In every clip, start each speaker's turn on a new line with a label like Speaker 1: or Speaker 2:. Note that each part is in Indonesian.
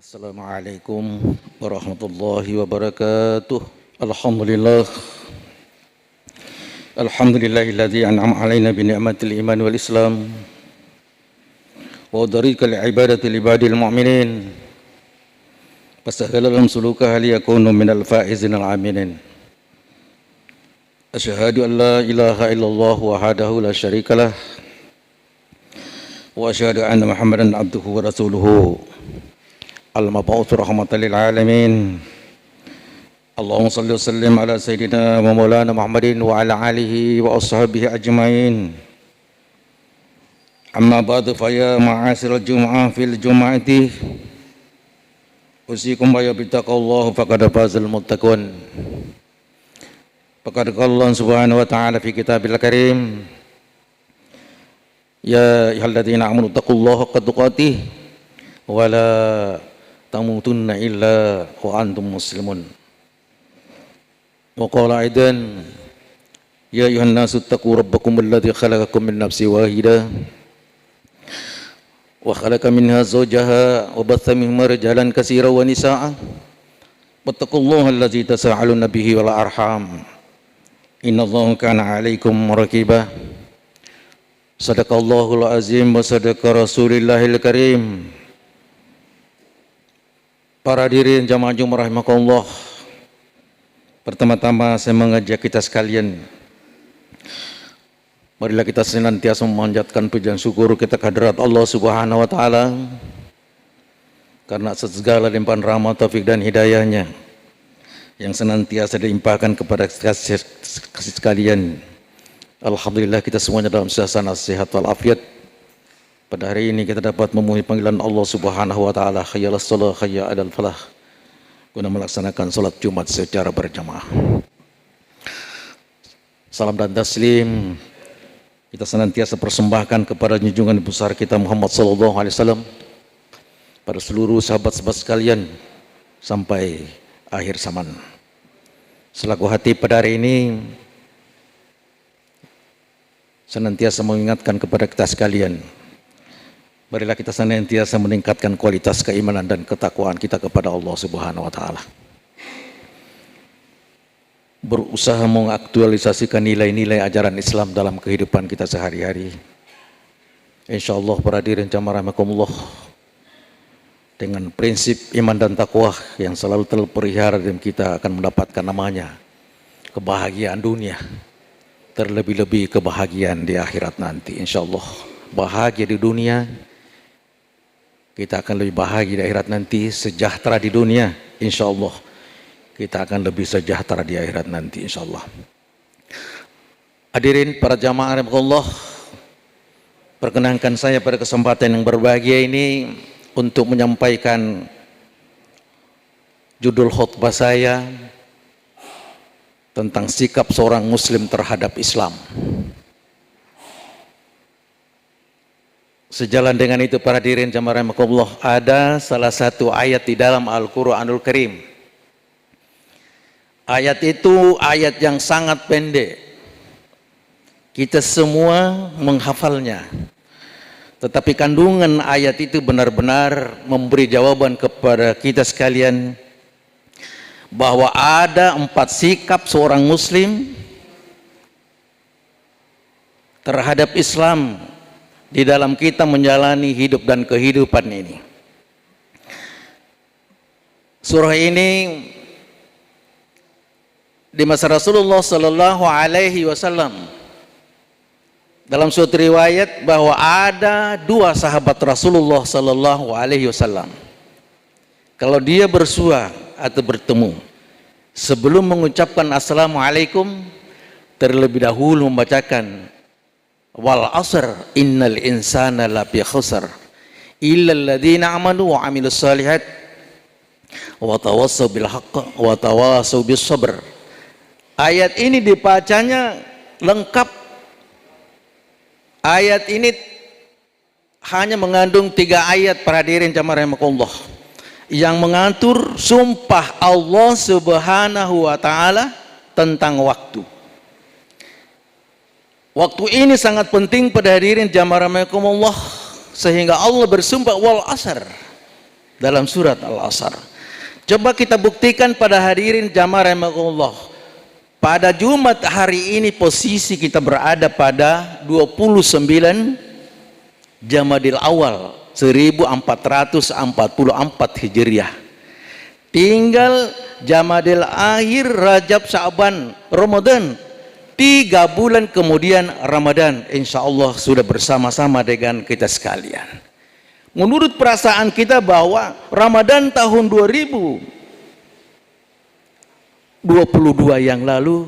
Speaker 1: Assalamualaikum warahmatullahi wabarakatuh. Alhamdulillah. Alhamdulillahilladzi an'ama 'alaina bi ni'matil iman wal islam wa dariqal ibadati li ibadil mu'minin. Fasahhala lahum sulukaha liyakunu minal faizin al aminin. Asyhadu an la ilaha illallah wahdahu la syarikalah wa asyhadu anna Muhammadan abduhu wa rasuluhu. Al-mab'uts rahmatan lil alamin. Allahumma shalli wa sallim ala sayyidina wa maulana Muhammadin wa ala alihi wa ashabihi ajmain. Amma ba'du fa ya ma'asyiral jumu'ah fil jumu'ati usikum wa bittaqallahu faqad fazal muttaqun. Faqad qala Allah subhanahu wa ta'ala fi kitabil karim, ya ayyuhalladzina amanu taqullaha haqqa tuqatih wa la tamutunna illa wa antum muslimun. Wa qala aidan, ya ayuhan nasu taqu rabbakum alladzi khalaqakum min nafsin wahidah wa khalaqa minha zawjaha wa batha minhuma rijalan katsiran wa nisaa'a wattaqullaha alladzi tasaaluna bihi wal arham innallaha kana 'alaikum raqiba. Sadaqallahul azim wa sadaqa rasulillahil karim. Para hadirin jamaah Jumat rahimakumullah, pertama-tama saya mengajak kita sekalian, marilah kita senantiasa memanjatkan pujian syukur kita kehadirat Allah Subhanahu wa taala karena segala limpahan rahmat, taufik dan hidayahnya yang senantiasa dilimpahkan kepada kita sekalian. Alhamdulillah kita semuanya dalam suasana sehat walafiat. Pada hari ini kita dapat memenuhi panggilan Allah Subhanahu wa taala, hayya 'alas shalah, hayya 'alal falah, guna melaksanakan salat Jumat secara berjamaah. Salam dan taslim kita senantiasa persembahkan kepada junjungan besar kita Muhammad sallallahu alaihi wasallam, pada seluruh sahabat-sahabat sekalian sampai akhir zaman. Selaku hati pada hari ini senantiasa mengingatkan kepada kita sekalian, marilah kita senantiasa meningkatkan kualitas keimanan dan ketakwaan kita kepada Allah Subhanahu wa taala. Berusaha mengaktualisasikan nilai-nilai ajaran Islam dalam kehidupan kita sehari-hari. Insyaallah para hadirin jamaah rahimakumullah, dengan prinsip iman dan takwa yang selalu terpelihara dan kita akan mendapatkan namanya kebahagiaan dunia, terlebih-lebih kebahagiaan di akhirat nanti. Insyaallah bahagia di dunia, kita akan lebih bahagia di akhirat nanti. Sejahtera di dunia, insya Allah kita akan lebih sejahtera di akhirat nanti, insya Allah. Hadirin para jamaah rahimakumullah, perkenankan saya pada kesempatan yang berbahagia ini untuk menyampaikan judul khutbah saya tentang sikap seorang muslim terhadap Islam. Sejalan dengan itu para hadirin jamaah rahimakumullah, ada salah satu ayat di dalam Al-Qur'anul Karim. Ayat itu ayat yang sangat pendek. Kita semua menghafalnya. Tetapi kandungan ayat itu benar-benar memberi jawaban kepada kita sekalian bahwa ada 4 sikap seorang muslim terhadap Islam di dalam kita menjalani hidup dan kehidupan ini. Surah ini di masa Rasulullah sallallahu alaihi wasallam, dalam suatu riwayat bahwa ada 2 sahabat Rasulullah sallallahu alaihi wasallam, kalau dia bersua atau bertemu, sebelum mengucapkan assalamualaikum, terlebih dahulu membacakan wal asr innal insana lafi khusr illa alladziina amanu wa 'amilus shalihat wa tawassaw bil haqq wa tawassaw bis sabr. Ayat ini dibacanya lengkap. Ayat ini hanya mengandung 3 ayat para hadirin jamaah rahimakumullah yang mengatur sumpah Allah Subhanahu wa taala tentang waktu. Waktu ini sangat penting pada hadirin jamaah rahimakumullah, sehingga Allah bersumpah wal asr, dalam surat Al-Asr. Coba kita buktikan pada hadirin jamaah rahimakumullah. Pada Jumat hari ini posisi kita berada pada 29 Jamadil Awal 1444 Hijriah. Tinggal Jamadil Akhir, Rajab, Sya'ban, Ramadan. 3 bulan kemudian Ramadan, insya Allah sudah bersama-sama dengan kita sekalian. Menurut perasaan kita bahwa Ramadan tahun 2022 yang lalu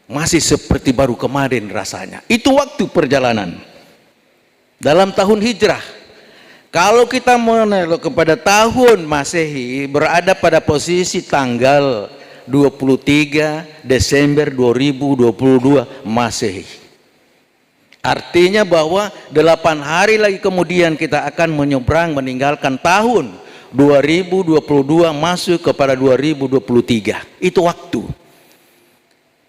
Speaker 1: masih seperti baru kemarin rasanya. Itu waktu perjalanan dalam tahun hijrah. Kalau kita menelok kepada tahun Masehi, berada pada posisi tanggal 23 Desember 2022 Masehi. Artinya bahwa 8 hari lagi kemudian kita akan menyeberang meninggalkan tahun 2022 masuk kepada 2023. Itu waktu.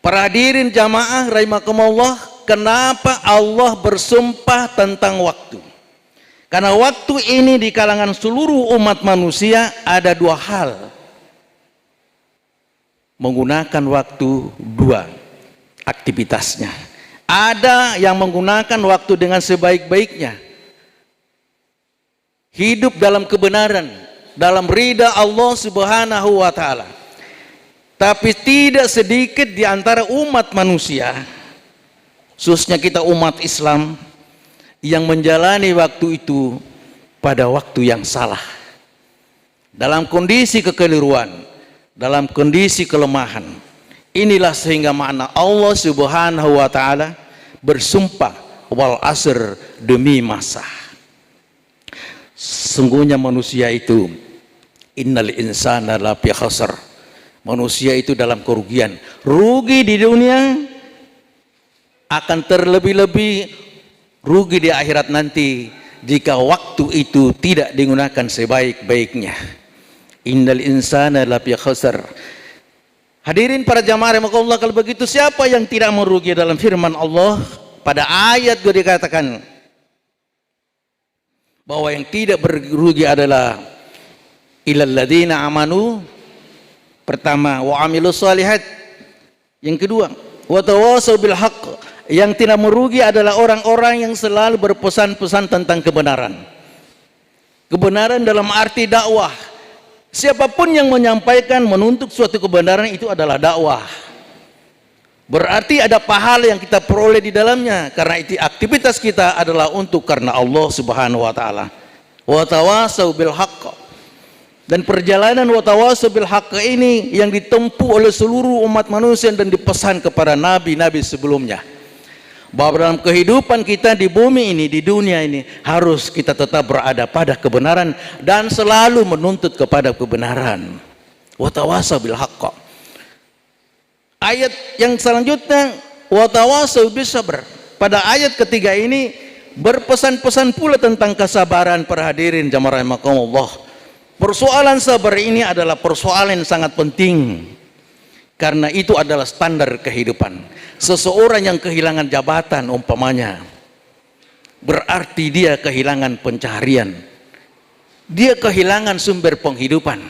Speaker 1: Para hadirin jamaah rahimakumullah, kenapa Allah bersumpah tentang waktu? Karena waktu ini di kalangan seluruh umat manusia ada 2 hal. Menggunakan waktu 2 aktivitasnya. Ada yang menggunakan waktu dengan sebaik-baiknya. Hidup dalam kebenaran, dalam ridha Allah Subhanahu wa taala. Tapi tidak sedikit di antara umat manusia, khususnya kita umat Islam, yang menjalani waktu itu pada waktu yang salah. Dalam kondisi kekeliruan, dalam kondisi kelemahan. Inilah sehingga makna Allah Subhanahu wa taala bersumpah wal asr, demi masa. Sungguhnya manusia itu innal insana lafi khasr. Manusia itu dalam kerugian. Rugi di dunia, akan terlebih-lebih rugi di akhirat nanti jika waktu itu tidak digunakan sebaik-baiknya. Innal insana lafi khasr. Hadirin para jamaah rahimakumullah, kalau begitu siapa yang tidak merugi? Dalam firman Allah pada ayat 2 dikatakan bahwa yang tidak merugi adalah illal ladzina amanu, pertama, wa amilus shalihat, yang kedua, wa tawasau bil haqq. Yang tidak merugi adalah orang-orang yang selalu berpesan-pesan tentang kebenaran. Kebenaran dalam arti dakwah. Siapapun yang menyampaikan, menuntut suatu kebenaran, itu adalah dakwah. Berarti ada pahala yang kita peroleh di dalamnya, karena itu aktivitas kita adalah untuk karena Allah Subhanahu wa taala. Wa tawasau bil haqq. Dan perjalanan wa tawasau bil haqq ini yang ditempuh oleh seluruh umat manusia dan dipesan kepada nabi-nabi sebelumnya. Bahwa dalam kehidupan kita di bumi ini, di dunia ini, harus kita tetap berada pada kebenaran dan selalu menuntut kepada kebenaran. Wa tawasau bil haqq. Ayat yang selanjutnya, wa tawasau bis sabr. Pada ayat ketiga ini berpesan-pesan pula tentang kesabaran. Para hadirin jamaah rahimakumullah, persoalan sabar ini adalah persoalan yang sangat penting, karena itu adalah standar kehidupan. Seseorang yang kehilangan jabatan umpamanya, berarti dia kehilangan pencaharian, dia kehilangan sumber penghidupan.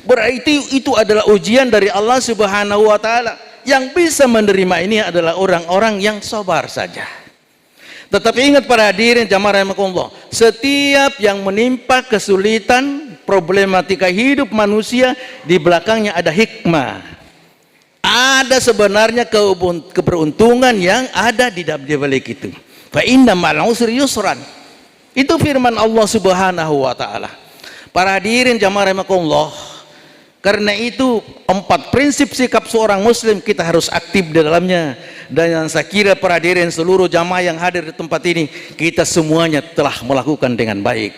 Speaker 1: Berarti itu adalah ujian dari Allah Subhanahu wa taala. Yang bisa menerima ini adalah orang-orang yang sabar saja. Tetapi ingat para hadirin jamaah rahimakumullah, setiap yang menimpa kesulitan, problematika hidup manusia, di belakangnya ada hikmah. Ada sebenarnya keberuntungan yang ada di balik itu. Fa inna ma'al usri yusran. Itu firman Allah Subhanahu wa taala. Para hadirin jamaah rahimakumullah, karena itu 4 prinsip sikap seorang muslim kita harus aktif di dalamnya. Dan yang saya kira para hadirin seluruh jamaah yang hadir di tempat ini, kita semuanya telah melakukan dengan baik.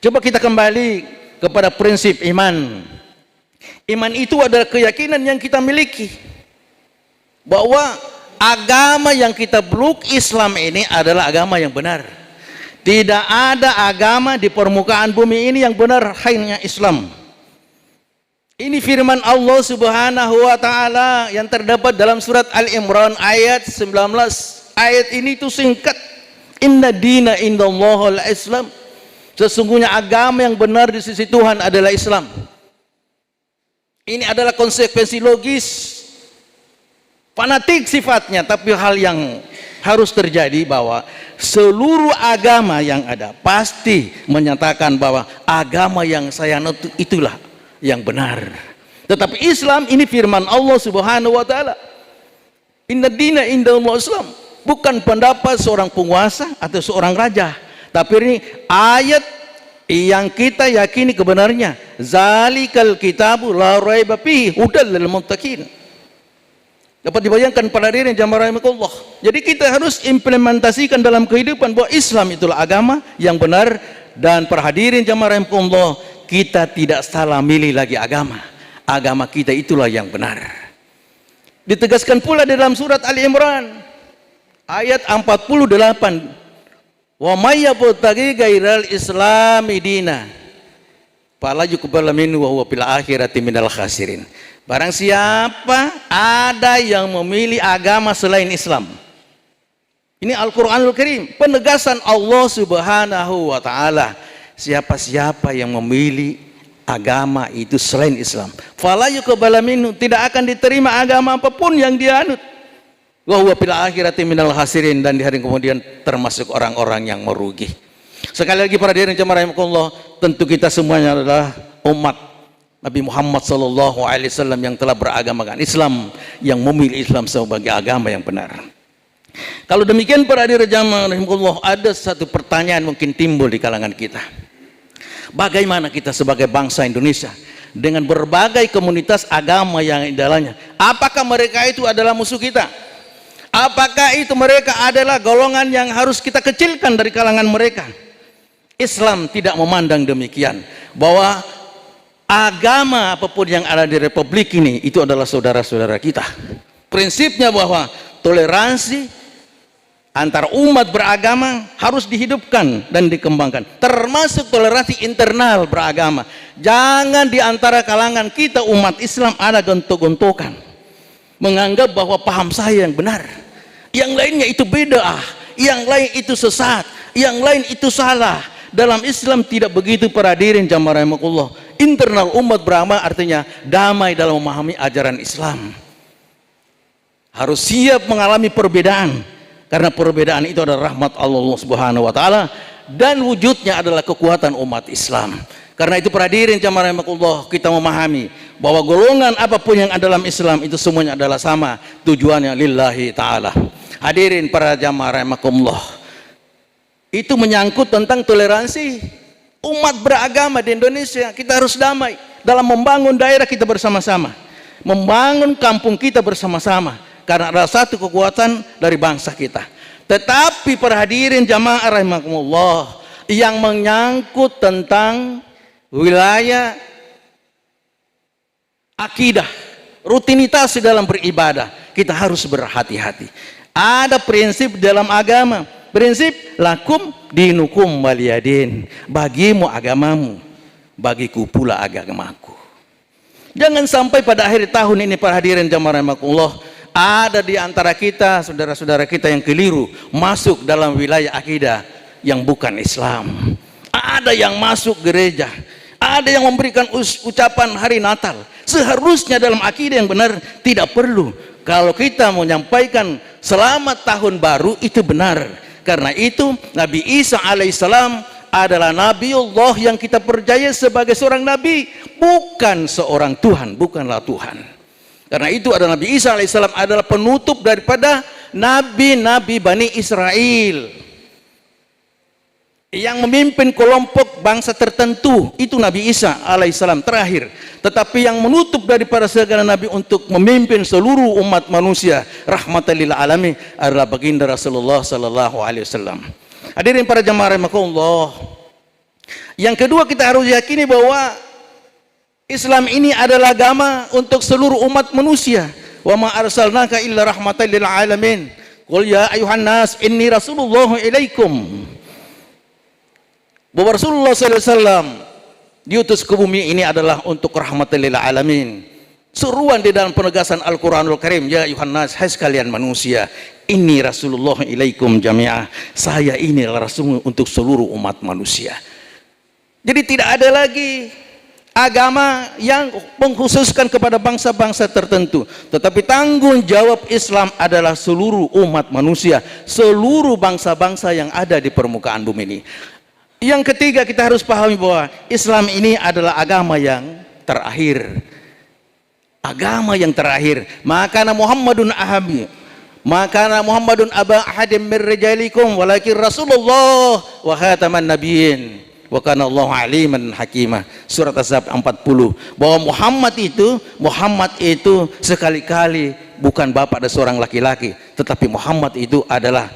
Speaker 1: Coba kita kembali kepada prinsip iman. Iman itu adalah keyakinan yang kita miliki bahwa agama yang kita peluk, Islam ini adalah agama yang benar. Tidak ada agama di permukaan bumi ini yang benar, hanya Islam. Ini firman Allah Subhanahu wa taala yang terdapat dalam surat Al-Imran ayat 19. Ayat ini itu singkat. Inna dina indallahul Islam. Sesungguhnya agama yang benar di sisi Tuhan adalah Islam. Ini adalah konsekuensi logis, fanatik sifatnya, tapi hal yang harus terjadi bahwa seluruh agama yang ada pasti menyatakan bahwa agama yang saya anut itulah yang benar. Tetapi Islam ini firman Allah Subhanahu wa taala. Inna dina indallah Islam. Bukan pendapat seorang penguasa atau seorang raja, tapi ini ayat yang kita yakini kebenarnya. Zalikal kitabu la raiba fihi hudal lil muttaqin. Dapat dibayangkan pada diri jamaah rahimakumullah. Jadi kita harus implementasikan dalam kehidupan bahwa Islam itulah agama yang benar, dan para hadirin jamaah rahimakumullah, kita tidak salah milih lagi agama. Agama kita itulah yang benar. Ditegaskan pula di dalam surat Ali Imran ayat 48. Wa may yabtaghi ghairal islami dina fala yuqbal minhu wa huwa fil akhirati minal khasirin. Barang siapa ada yang memilih agama selain Islam. Ini Al-Qur'anul Karim, penegasan Allah Subhanahu wa taala. Siapa-siapa yang memilih agama itu selain Islam, fala yuqbal minhu, tidak akan diterima agama apapun yang dia anut. Wa huwa fil akhirati minal khasirin, dan di hari kemudian termasuk orang-orang yang merugi. Sekali lagi para hadirin jemaah rahimakumullah, tentu kita semuanya adalah umat Nabi Muhammad sallallahu alaihi wasallam yang telah beragamakan Islam, yang memilih Islam sebagai agama yang benar. Kalau demikian para hadirin jemaah rahimakumullah, ada satu pertanyaan mungkin timbul di kalangan kita. Bagaimana kita sebagai bangsa Indonesia dengan berbagai komunitas agama yang di dalamnya? Apakah mereka itu adalah musuh kita? Apakah itu mereka adalah golongan yang harus kita kecilkan dari kalangan mereka? Islam tidak memandang demikian, bahwa agama apapun yang ada di republik ini itu adalah saudara-saudara kita. Prinsipnya bahwa toleransi antar umat beragama harus dihidupkan dan dikembangkan, termasuk toleransi internal beragama. Jangan di antara kalangan kita umat Islam ada gontok-gontokan, menganggap bahwa paham saya yang benar, yang lainnya itu bid'ah, yang lain itu sesat, yang lain itu salah. Dalam Islam tidak begitu para hadirin jamaah rahimakumullah. Internal umat beragama artinya damai dalam memahami ajaran Islam. Harus siap mengalami perbedaan, karena perbedaan itu adalah rahmat Allah Subhanahu wa taala, dan wujudnya adalah kekuatan umat Islam. Karena itu para hadirin jamaah rahimakumullah, kita memahami bahwa golongan apapun yang ada dalam Islam itu semuanya adalah sama, tujuannya lillahi ta'ala. Hadirin para jamaah rahimakumullah, itu menyangkut tentang toleransi umat beragama di Indonesia. Kita harus damai dalam membangun daerah kita bersama-sama, membangun kampung kita bersama-sama, karena ada satu kekuatan dari bangsa kita. Tetapi para hadirin jamaah rahimakumullah, yang menyangkut tentang wilayah akidah, rutinitas di dalam beribadah, kita harus berhati-hati. Ada prinsip dalam agama, prinsip lakum dinukum waliyadin, bagimu agamamu, bagiku pula agamaku. Jangan sampai pada akhir tahun ini para hadirin jamaah rahimakumullah, ada di antara kita saudara-saudara kita yang keliru masuk dalam wilayah akidah yang bukan Islam. Ada yang masuk gereja, ada yang memberikan ucapan hari Natal. Seharusnya dalam akidah yang benar tidak perlu. Kalau kita menyampaikan selamat tahun baru itu benar. Karena itu Nabi Isa alaihissalam adalah Nabiullah yang kita percaya sebagai seorang Nabi, bukan seorang Tuhan, bukanlah Tuhan. Karena itu adalah Nabi Isa alaihissalam adalah penutup daripada Nabi-Nabi Bani Israel, yang memimpin kelompok bangsa tertentu. Itu Nabi Isa alaihissalam terakhir. Tetapi yang menutup daripada segala Nabi untuk memimpin seluruh umat manusia, rahmatan lil alamin, adalah baginda Rasulullah sallallahu alaihi wasallam. Hadirin para jamaah rahimakumullah, yang kedua kita harus yakini bahwa Islam ini adalah agama untuk seluruh umat manusia. Wa ma arsalnaka illa rahmatan lil alamin. Qul ya ayuhan nas inni rasulullah ilaikum. Bahwa Rasulullah SAW diutus ke bumi ini adalah untuk rahmatan lil alamin. Seruan di dalam penegasan Al-Quranul Karim, ya ayuhan nas, hai sekalian manusia, inni rasulullah ilaikum jami'ah, saya ini adalah rasul untuk seluruh umat manusia. Jadi tidak ada lagi agama yang mengkhususkan kepada bangsa-bangsa tertentu, tetapi tanggung jawab Islam adalah seluruh umat manusia, seluruh bangsa-bangsa yang ada di permukaan bumi ini. Yang ketiga, kita harus pahami bahwa Islam ini adalah agama yang terakhir. Agama yang terakhir. Makana Muhammadun aba ahadim min rijalikum walakin Rasulullah wa khataman nabiyyin wa kana Allahu aliman hakimah. Surat Az-Zab 40. Bahwa Muhammad itu sekali-kali bukan bapak dari seorang laki-laki, tetapi Muhammad itu adalah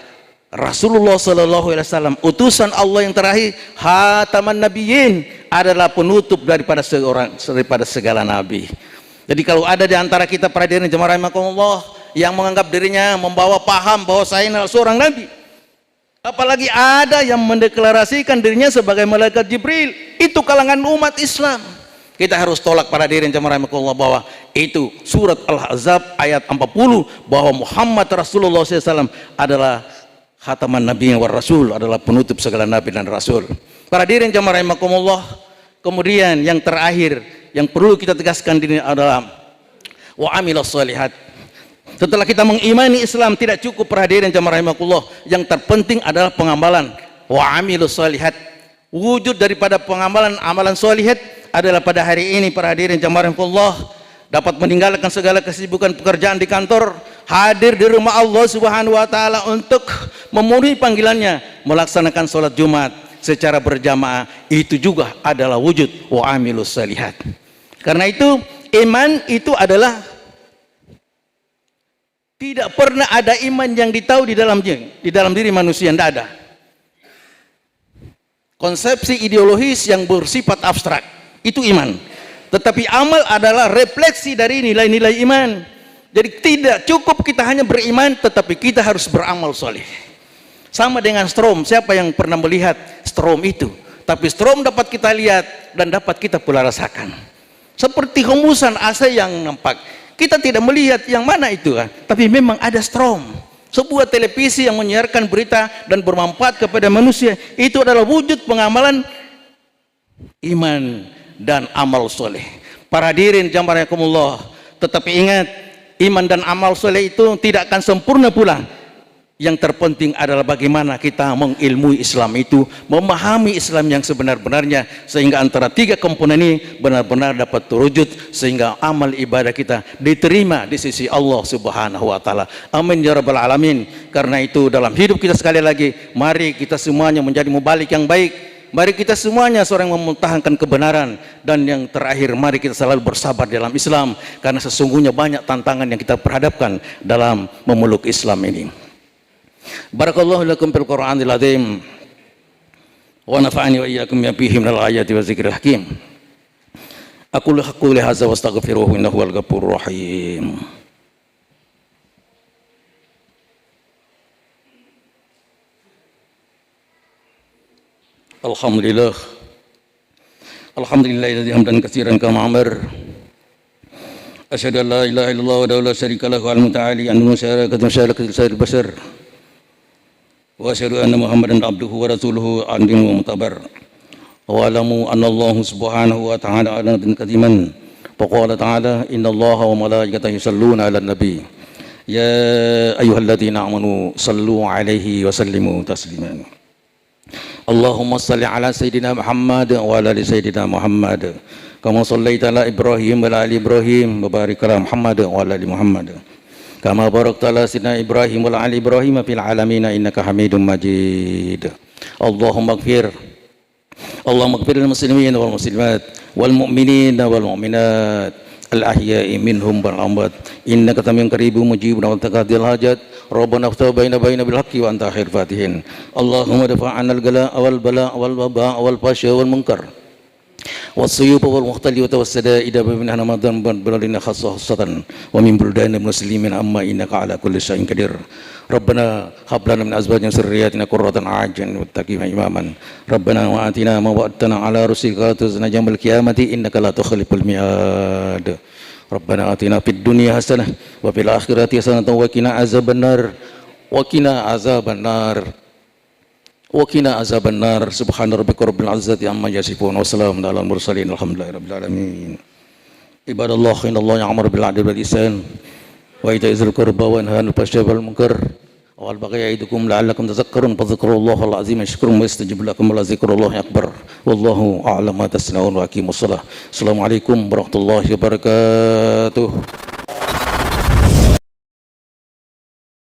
Speaker 1: Rasulullah sallallahu alaihi wasallam, utusan Allah yang terakhir, khataman nabiyyin, adalah penutup daripada segala nabi. Jadi kalau ada di antara kita para hadirin jemaah rahimakumullah yang menganggap dirinya membawa paham bahwa saya adalah seorang nabi, apalagi ada yang mendeklarasikan dirinya sebagai malaikat Jibril, itu kalangan umat Islam. Kita harus tolak para hadirin jemaah rahimakumullah bahwa itu surat Al-Ahzab ayat 40, bahwa Muhammad Rasulullah SAW adalah khataman nabi wa rasul, adalah penutup segala nabi dan rasul. Para hadirin jemaah rahimakumullah, kemudian yang terakhir yang perlu kita tegaskan di sini adalah wa amilas shalihat. Setelah kita mengimani Islam tidak cukup para hadirin jemaah rahimakumullah, yang terpenting adalah pengamalan. Wa amilus shalihat, wujud daripada pengamalan amalan shalihat adalah pada hari ini para hadirin jemaah rahimakumullah dapat meninggalkan segala kesibukan pekerjaan di kantor, hadir di rumah Allah Subhanahu wa taala untuk memenuhi panggilannya, melaksanakan sholat Jumat secara berjamaah. Itu juga adalah wujud wa amilus shalihat. Karena itu iman itu adalah tidak pernah ada iman yang ditahu di dalam diri manusia, tidak ada. Konsepsi ideologis yang bersifat abstrak itu iman. Tetapi amal adalah refleksi dari nilai-nilai iman. Jadi tidak cukup kita hanya beriman, tetapi kita harus beramal soleh. Sama dengan strom. Siapa yang pernah melihat strom itu? Tapi strom dapat kita lihat dan dapat kita pula rasakan. Seperti hembusan AC yang nampak. Kita tidak melihat yang mana itu, tapi memang ada strom. Sebuah televisi yang menyiarkan berita dan bermanfaat kepada manusia. Itu adalah wujud pengamalan iman dan amal soleh. Para hadirin jamaah rahimakumullah, tetapi ingat, iman dan amal soleh itu tidak akan sempurna pula. Yang terpenting adalah bagaimana kita mengilmui Islam itu, memahami Islam yang sebenar-benarnya, sehingga antara tiga komponen ini benar-benar dapat terwujud, sehingga amal ibadah kita diterima di sisi Allah Subhanahu wa taala. Amin ya rabbal alamin. Karena itu dalam hidup kita, sekali lagi, mari kita semuanya menjadi mubalik yang baik. Mari kita semuanya seorang yang mempertahankan kebenaran. Dan yang terakhir, mari kita selalu bersabar dalam Islam, karena sesungguhnya banyak tantangan yang kita perhadapkan dalam memeluk Islam ini. Barakallahu lakum fil Qur'anil azim wa nafa'ani wa iyyakum bihi minal ayati wa dzikril hakim. Aqulu qouli hadza wa astaghfiruhu innahu wal ghafurur rahim. Alhamdulillah. Alhamdulillahilladzi hamdan katsiran kama amar. Asyhadu an la ilaha illallah wa la syarika lahu al-muta'ali an musyarakati sairil bashar. Wa asyhadu anna Muhammadan abduhu wa rasuluhu adil wa mutabar. Wa alamu anna Allah subhanahu wa ta'ala ala nabiyyin kariman. Fa qala ta'ala innallaha wa malaikatahu yusalluna 'alan nabi. Ya ayyuhalladzina amanu sallu 'alaihi wa sallimu tasliman. Allahumma salli ala sayyidina Muhammad wa ala ali sayyidina Muhammad. Kama sallaita ala Ibrahim wa ala ali Ibrahim wa barik ala Muhammad wa ala ali Muhammad. Kama barakta ala sayyidina Ibrahim wa ala ali Ibrahim fil alamin innaka Hamidum Majid. Allahumma ighfir lil muslimin wal muslimat wal mu'minin wal mu'minat al ahya'i minhum wal amwat innaka tamim qaribun mujibun wa taqadil hajat. Rabbana iftah baina bil haqqi wa anta khair fatihin. Allahumma dafa'anal gala wal bala wal waba wal fasya wal munkar والسيوف والمختلفة والسدائد من رمضان بلدنا خاصة ومن بلدان المسلمين أما إنك على كل شيء قدير. ربنا هب لنا من أزواجنا وذرياتنا قرة أعين واتقنا إماما. ربنا وآتنا ما وعدتنا على رسلك ولا تخزنا يوم القيامة إنك لا تخلف الميعاد. ربنا آتنا في الدنيا حسنة وفي الآخرة حسنة وقنا عذاب النار wa qina azabannar. Subhana rabbika rabbil izzati amma yasifun wa salamun alal mursalin alhamdulillahi rabbil alamin. Ibadallah, innallaha ya'muru bil 'adli wal ihsan wa ita'i dzil qurba wa yanha 'anil fahsya'i wal munkar wal baghi ya'idukum la'allakum tadhakkarun fadhkurullaha al-'azim yashkurukum wa yastajib lakum wa la dzikrullahi akbar wallahu a'lam ma tasna'un wa aqimus shalah. Assalamualaikum warahmatullahi wabarakatuh.